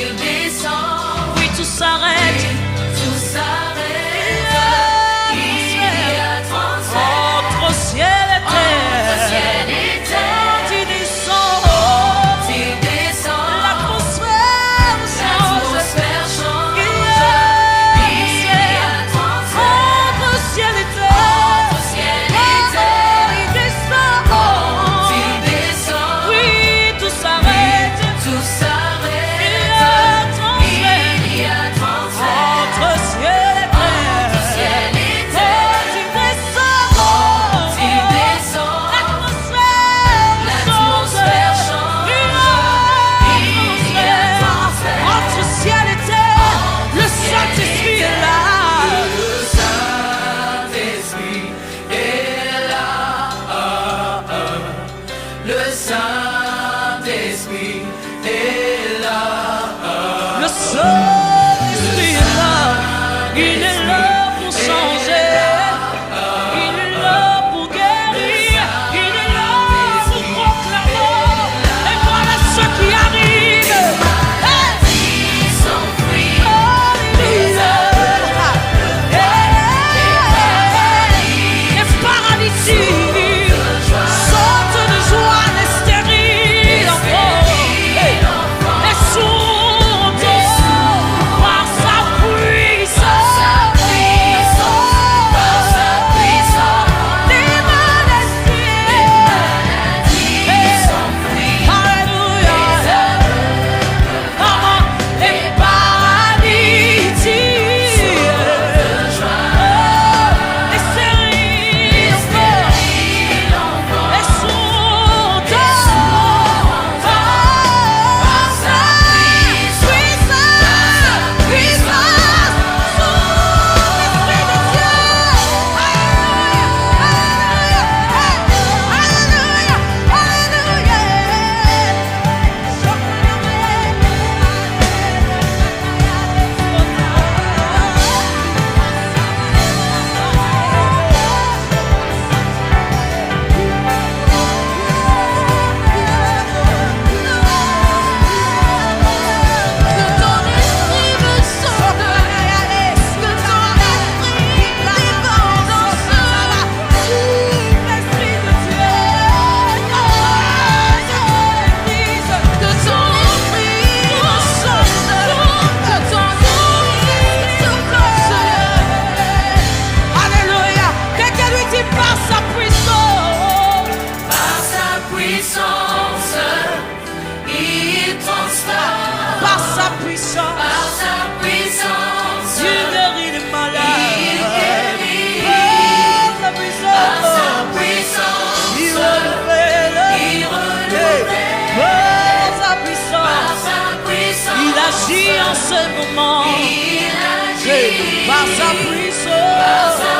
il descend. Oui, tout s'arrête. Tout s'arrête. Il Il y a transfert entre ciel et entre terre. ciel et terre. Quand il descend, Il descend. l'atmosphère change. L'atmosphère change. Il y a transfert entre ciel et terre. entre ciel et terre. Il descend. Il descend. Oui, tout s'arrête. Tout s'arrête. Il y a transfert Il y a transfert entre ciel et terre. entre ciel et terre. Il descend. Il descend. L'atmosphère change. Il y a transfert entre ciel et terre. Le Saint-Esprit est là. Le Saint-Esprit est là. Le Saint-Esprit est là. Le Saint-Esprit est là. Il est là pour changer. Il est là pour guérir. Il est là pour proclamer. Et voilà ce qui arrive. Ils sont pris. Les paralytiques sautent de joie, les stériles enfants, les sourds par sa puissance, les maladies sont prises. Alléluia. Les paralytiques, les stériles enfants, les sourds par sa puissance, sous l'Esprit de Dieu. Que ton esprit me sonde, que ton esprit déborde en cela, sous l'Esprit de Dieu. Que ton esprit me sonde, que ton esprit se console. Alléluia. Quelqu'un lui dit par sa puissance. Par sa puissance, il transforme. Par sa puissance, Par sa puissance, il guérit les malades. il guérit. Par sa Par sa puissance, puissance, il renouvelle. il renouvelle. Par sa Par puissance, sa puissance, il agit en ce moment. il agit. Par sa Par puissance, sa